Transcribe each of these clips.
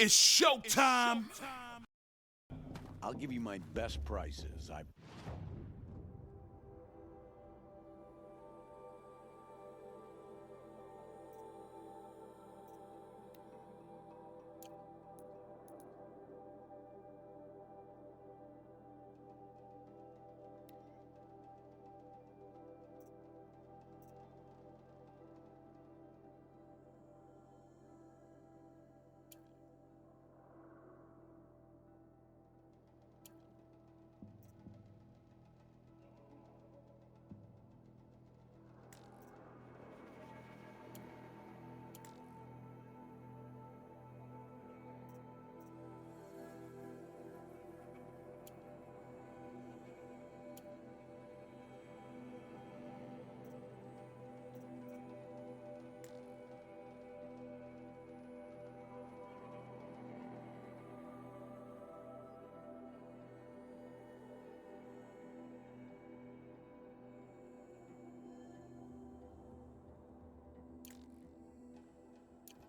It's showtime! I'll give you my best prices.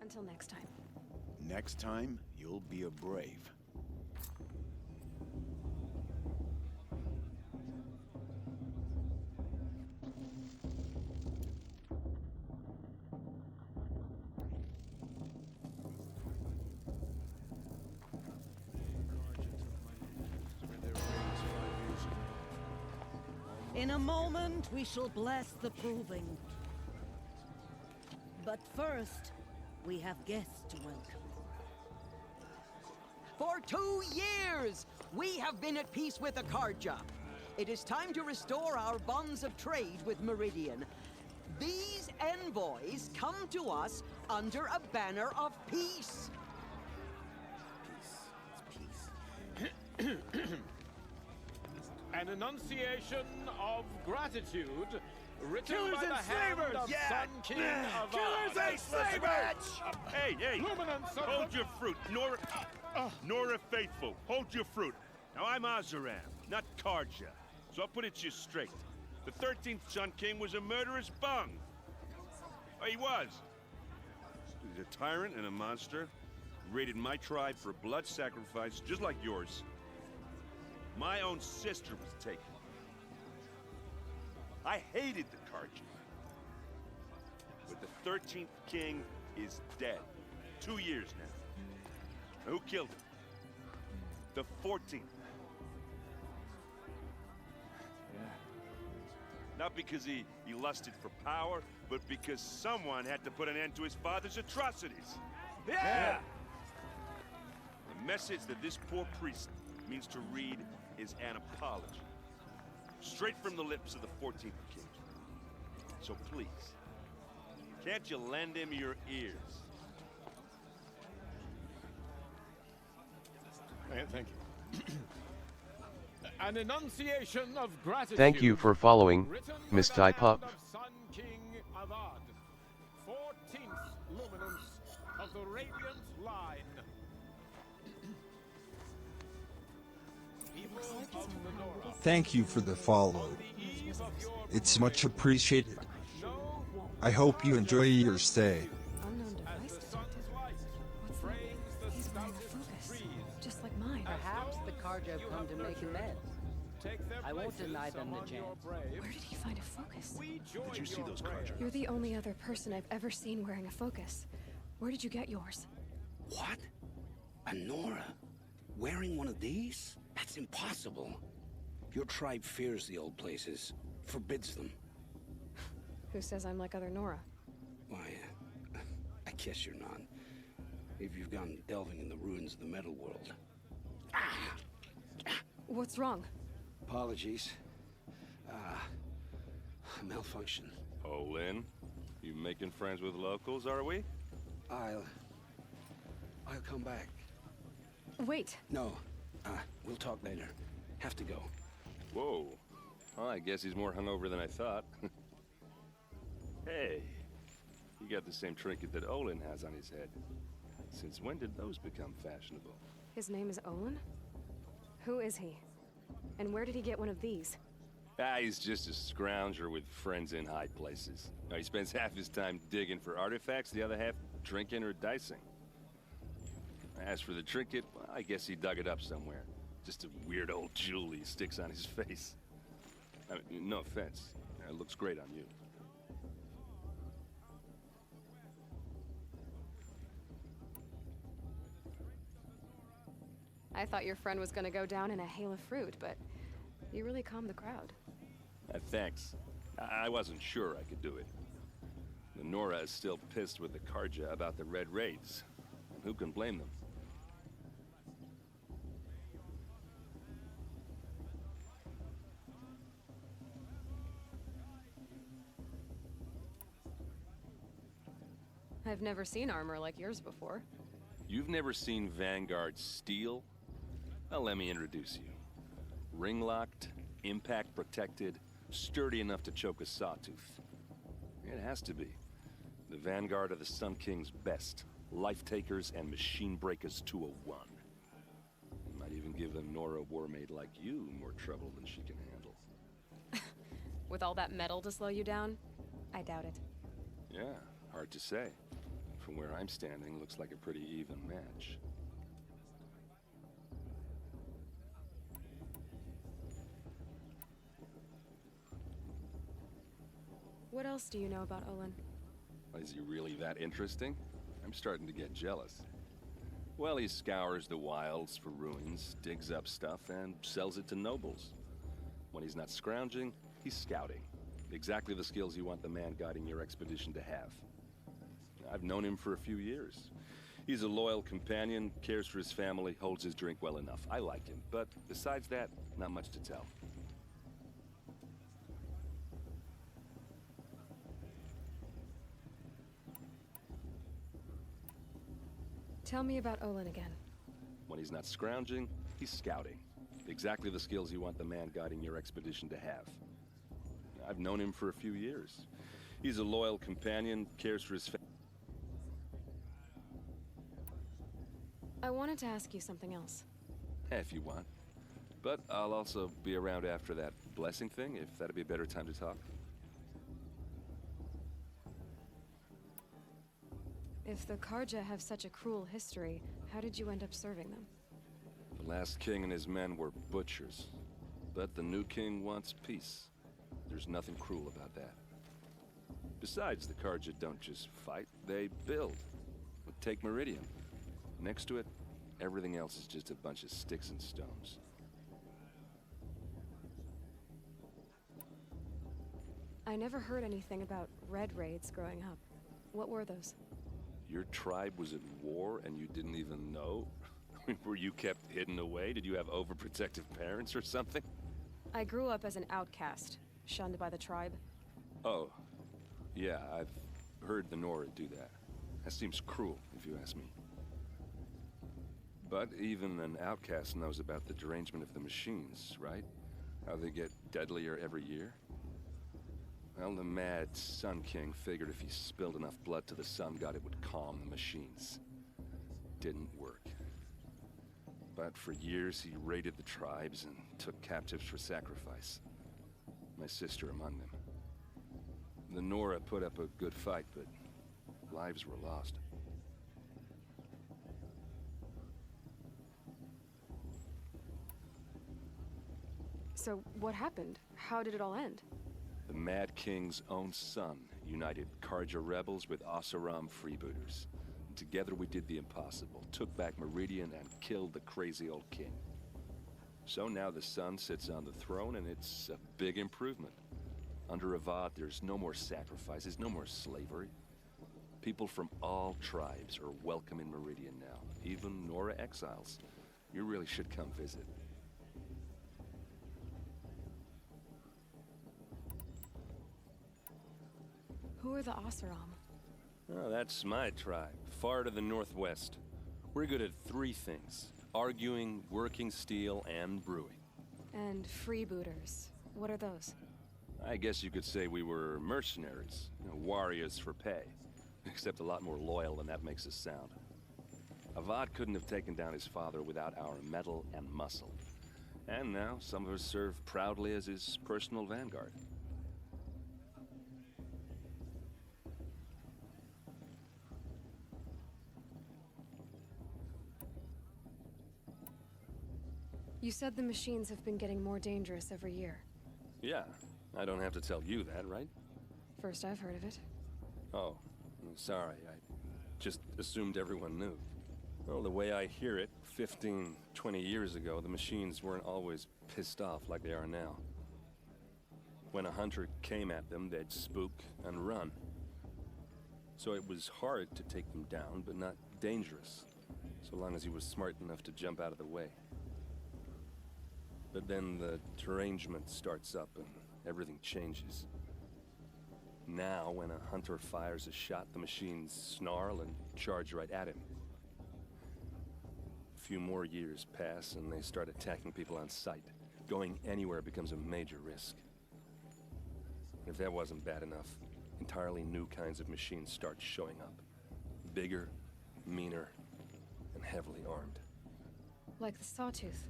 Until next time. Next time, you'll be a brave. In a moment, we shall bless the proving. But first, we have guests to welcome. For 2 years, we have been at peace with Akarja. It is time to restore our bonds of trade with Meridian. These envoys come to us under a banner of peace. Peace. An enunciation of gratitude written Killers by the and hand slavers! of Sun King of Killers and slavers! Hey! Luminance of Hold the... your fruit, Nora Faithful. Hold your fruit. Now I'm Azaram, not Karja. So I'll put it to you straight. The 13th Sun King was a murderous bung. Oh, he was. He's a tyrant and a monster. Raided my tribe for blood sacrifice, just like yours. My own sister was taken. I hated the Karja. But the 13th king is dead. 2 years now. Who killed him? The 14th. Yeah. Not because he lusted for power, but because someone had to put an end to his father's atrocities. Yeah! The message that this poor priest means to read is an apology. Straight from the lips of the 14th king. So please, can't you lend him your ears? Thank you. An enunciation of gratitude. Thank you for following, Miss Type Up. Sun King Avad, 14th luminance of the Radiant Line. Thank you for the follow. It's much appreciated. I hope you enjoy your stay. Unknown device detected. What's that? He's wearing a focus. Just like mine. Perhaps the Karja have come to make amends. I won't deny them the chance. Where did he find a focus? Did you see those Karja? You're the only other person I've ever seen wearing a focus. Where did you get yours? What? A Nora? Wearing one of these? That's impossible. Your tribe fears the old places, forbids them. Who says I'm like other Nora? Why, I guess you're not. If you've gone delving in the ruins of the metal world. What's wrong? Apologies. Malfunction. Olin, you making friends with locals, are we? I'll come back. Wait. No, we'll talk later. Have to go. Whoa. Well, I guess he's more hungover than I thought. Hey, you got the same trinket that Olin has on his head. Since when did those become fashionable? His name is Olin? Who is he? And where did he get one of these? He's just a scrounger with friends in high places. Now, he spends half his time digging for artifacts, the other half drinking or dicing. As for the trinket, well, I guess he dug it up somewhere. Just a weird old jewel he sticks on his face. I mean, no offense. It looks great on you. I thought your friend was gonna go down in a hail of fruit, but you really calmed the crowd. Thanks. I wasn't sure I could do it. The Nora is still pissed with the Karja about the Red Raids. And who can blame them? I've never seen armor like yours before. You've never seen Vanguard steel? Well, let me introduce you. Ring-locked, impact-protected, sturdy enough to choke a sawtooth. It has to be. The Vanguard of the Sun King's best. Life-takers and machine breakers to a one. Might even give a Nora warmaid like you more trouble than she can handle. With all that metal to slow you down? I doubt it. Yeah, hard to say. From where I'm standing, looks like a pretty even match. What else do you know about Olin? Is he really that interesting? I'm starting to get jealous. Well, he scours the wilds for ruins, digs up stuff, and sells it to nobles. When he's not scrounging, he's scouting. Exactly the skills you want the man guiding your expedition to have. I've known him for a few years. He's a loyal companion, cares for his family, holds his drink well enough. I like him, but besides that, not much to tell. Tell me about Olin again. When he's not scrounging, he's scouting. Exactly the skills you want the man guiding your expedition to have. I've known him for a few years. He's a loyal companion, cares for his family. I wanted to ask you something else. If you want. But I'll also be around after that blessing thing, if that'd be a better time to talk. If the Karja have such a cruel history, how did you end up serving them? The last king and his men were butchers. But the new king wants peace. There's nothing cruel about that. Besides, the Karja don't just fight, they build. Take Meridian. Next to it, everything else is just a bunch of sticks and stones. I never heard anything about Red Raids growing up. What were those? Your tribe was at war and you didn't even know? Were you kept hidden away? Did you have overprotective parents or something? I grew up as an outcast, shunned by the tribe. Oh, yeah, I've heard the Nora do that. That seems cruel, if you ask me. But even an outcast knows about the derangement of the machines, right? How they get deadlier every year? Well, the mad Sun King figured if he spilled enough blood to the Sun God, it would calm the machines. Didn't work. But for years, he raided the tribes and took captives for sacrifice. My sister among them. The Nora put up a good fight, but lives were lost. So what happened? How did it all end? The Mad King's own son united Karja rebels with Oseram freebooters. Together we did the impossible, took back Meridian and killed the crazy old king. So now the son sits on the throne and it's a big improvement. Under Avad, there's no more sacrifices, no more slavery. People from all tribes are welcome in Meridian now, even Nora exiles. You really should come visit. Who are the Oseram? Oh, that's my tribe, far to the northwest. We're good at three things: arguing, working steel, and brewing. And freebooters. What are those? I guess you could say we were mercenaries, warriors for pay. Except a lot more loyal than that makes us sound. Avad couldn't have taken down his father without our metal and muscle. And now some of us serve proudly as his personal vanguard. You said the machines have been getting more dangerous every year. Yeah, I don't have to tell you that, right? First I've heard of it. Oh, sorry, I just assumed everyone knew. Well, the way I hear it, 15, 20 years ago, the machines weren't always pissed off like they are now. When a hunter came at them, they'd spook and run. So it was hard to take them down, but not dangerous, so long as he was smart enough to jump out of the way. But then the derangement starts up and everything changes. Now, when a hunter fires a shot, the machines snarl and charge right at him. A few more years pass and they start attacking people on sight. Going anywhere becomes a major risk. If that wasn't bad enough, entirely new kinds of machines start showing up. Bigger, meaner, and heavily armed. Like the Sawtooth.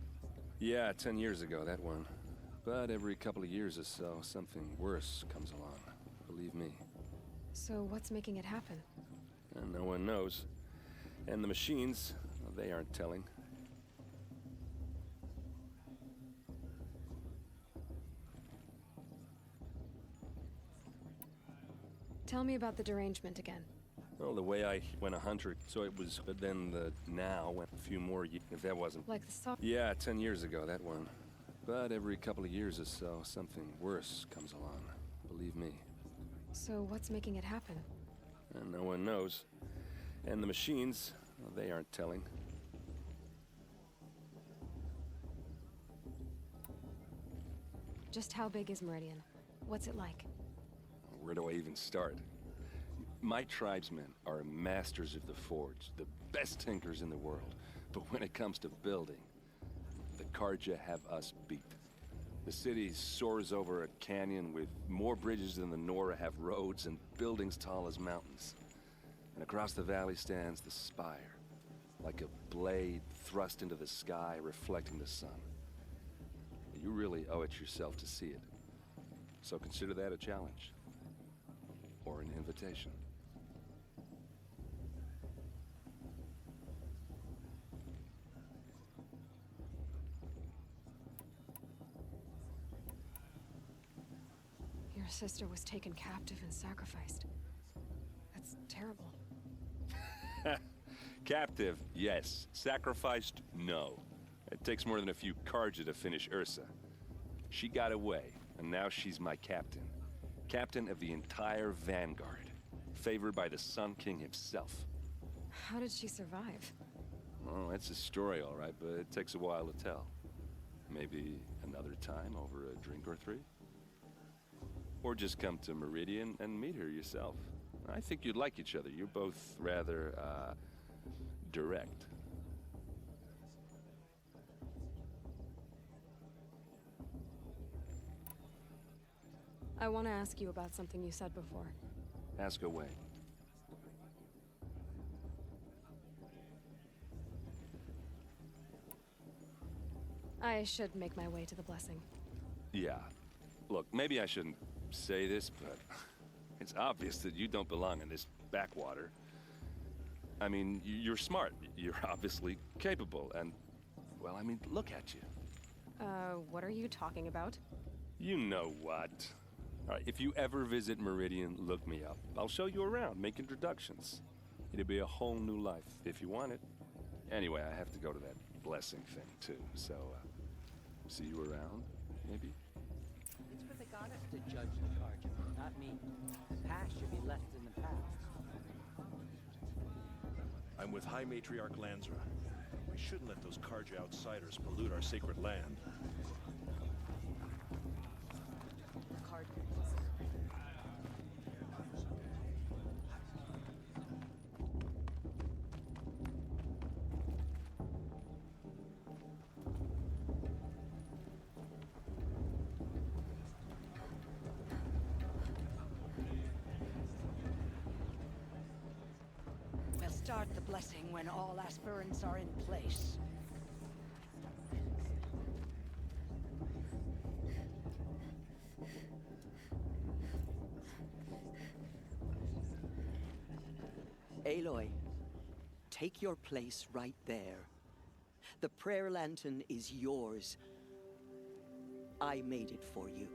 Yeah, 10 years ago, that one. But every couple of years or so, something worse comes along. Believe me. So what's making it happen? And no one knows. And the machines, well, they aren't telling. Tell me about the derangement again. Well, the way when a hunter, so it was, but then the now went a few more years, if that wasn't. Like the Saw. Yeah, 10 years ago, that one. But every couple of years or so, something worse comes along. Believe me. So what's making it happen? And no one knows. And the machines, well, they aren't telling. Just how big is Meridian? What's it like? Where do I even start? My tribesmen are masters of the forge, the best tinkers in the world. But when it comes to building, the Karja have us beat. The city soars over a canyon with more bridges than the Nora have roads and buildings tall as mountains. And across the valley stands the spire, like a blade thrust into the sky, reflecting the sun. You really owe it yourself to see it. So consider that a challenge. Or an invitation. Your sister was taken captive and sacrificed. That's terrible. Captive, yes. Sacrificed, no. It takes more than a few Karja to finish Ursa. She got away, and now she's my captain. Captain of the entire Vanguard. Favored by the Sun King himself. How did she survive? Oh, it's a story, all right, but it takes a while to tell. Maybe another time over a drink or three? Or just come to Meridian and meet her yourself. I think you'd like each other. You're both rather, direct. I want to ask you about something you said before. Ask away. I should make my way to the blessing. Yeah. Look, maybe I shouldn't say this, but it's obvious that you don't belong in this backwater. I mean, you're smart. You're obviously capable, and, well, I mean, look at you. What are you talking about? You know what. All right, if you ever visit Meridian, look me up. I'll show you around, make introductions. It'll be a whole new life, if you want it. Anyway, I have to go to that blessing thing, too, so, see you around, maybe? It's for the goddess to judge the Karja, not me. The past should be left in the past. I'm with High Matriarch Lansra. We shouldn't let those Karja outsiders pollute our sacred land. We'll start the blessing when all aspirants are in place. Aloy, take your place right there. The prayer lantern is yours. I made it for you.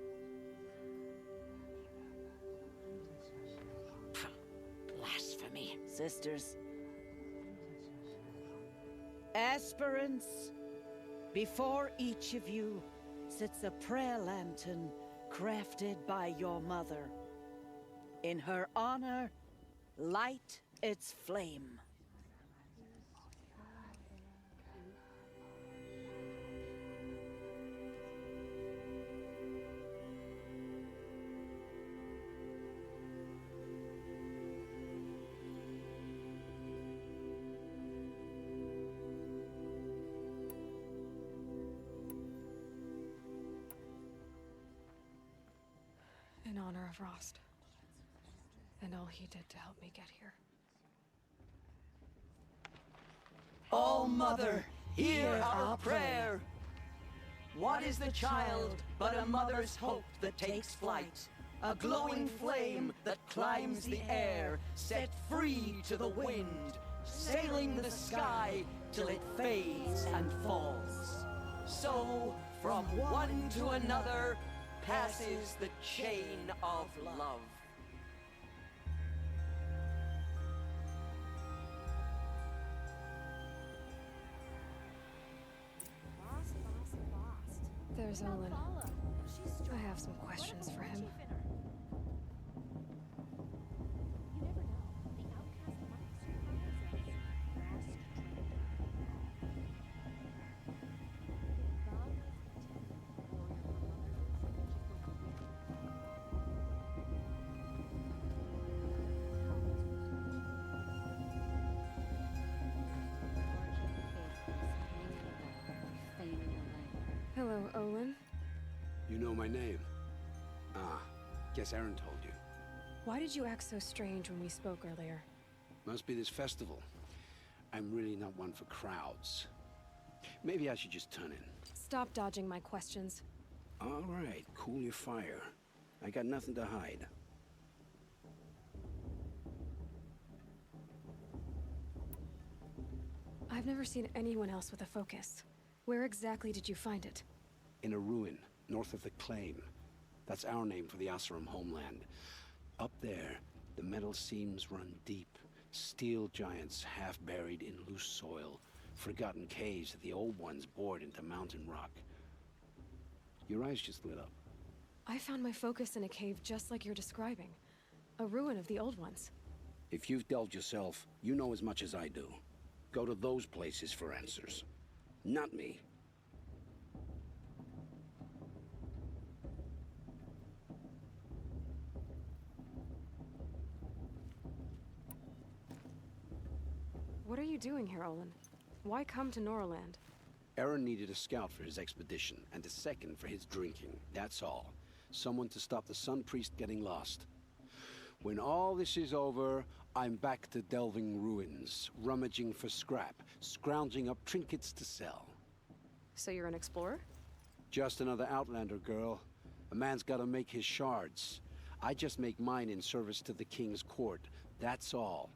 Blasphemy, sisters. Aspirants, before each of you sits a prayer lantern crafted by your mother. In her honor, light its flame. In honor of Rost. And all he did to help me get here. Oh, Mother, hear our prayer! What is the child but a mother's hope that takes flight? A glowing flame that climbs the air, set free to the wind, sailing the sky till it fades and falls. So, from one to another, passes the chain of love. There's Olin. I have some questions for him. Hello, Olin. You know my name? Ah, guess Aaron told you. Why did you act so strange when we spoke earlier? Must be this festival. I'm really not one for crowds. Maybe I should just turn in. Stop dodging my questions. All right, cool your fire. I got nothing to hide. I've never seen anyone else with a focus. Where exactly did you find it? In a ruin, north of the Claim. That's our name for the Asuram homeland. Up there, the metal seams run deep. Steel giants half buried in loose soil. Forgotten caves that the old ones bored into mountain rock. Your eyes just lit up. I found my focus in a cave just like you're describing. A ruin of the old ones. If you've delved yourself, you know as much as I do. Go to those places for answers. Not me. What are you doing here, Olin? Why come to Norland? Aaron needed a scout for his expedition, and a second for his drinking. That's all. Someone to stop the Sun Priest getting lost. When all this is over, I'm back to delving ruins, rummaging for scrap, scrounging up trinkets to sell. So you're an explorer? Just another Outlander girl. A man's gotta make his shards. I just make mine in service to the King's court. That's all.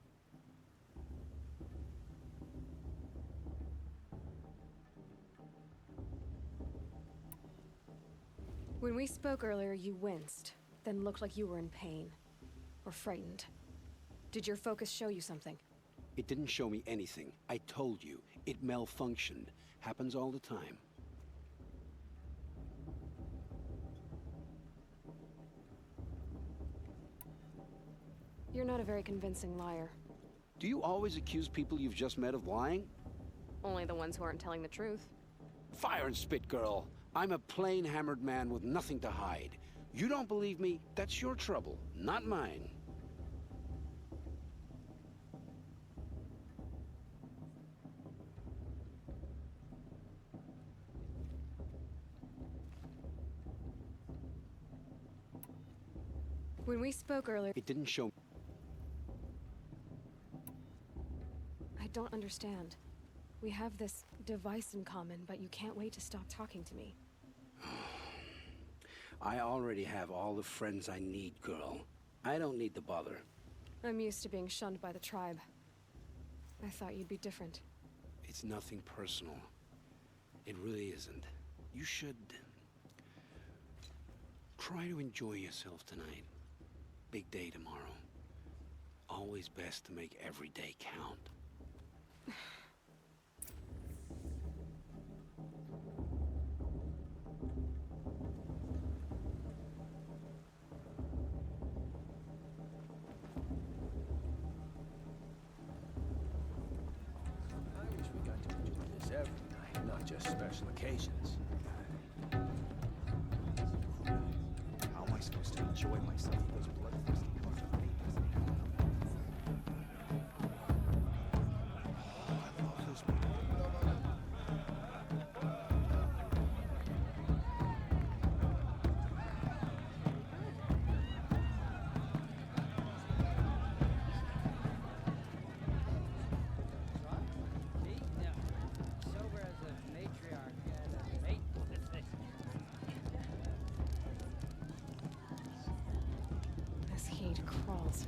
When we spoke earlier, you winced, then looked like you were in pain. Or frightened. Did your focus show you something? It didn't show me anything. I told you. It malfunctioned. Happens all the time. You're not a very convincing liar. Do you always accuse people you've just met of lying? Only the ones who aren't telling the truth. Fire and spit, girl. I'm a plain hammered man with nothing to hide. You don't believe me? That's your trouble, not mine. When we spoke earlier... It didn't show... I don't understand. We have this device in common, but you can't wait to stop talking to me. I already have all the friends I need, girl. I don't need the bother. I'm used to being shunned by the tribe. I thought you'd be different. It's nothing personal. It really isn't. You should try to enjoy yourself tonight. Big day tomorrow. Always best to make every day count. I wish we got to enjoy this every night, not just special occasions. How am I supposed to enjoy myself with those bloodthirsty bunch of babies? Oh, I love those people. Sober as a matriarch and a mate. This heat crawls.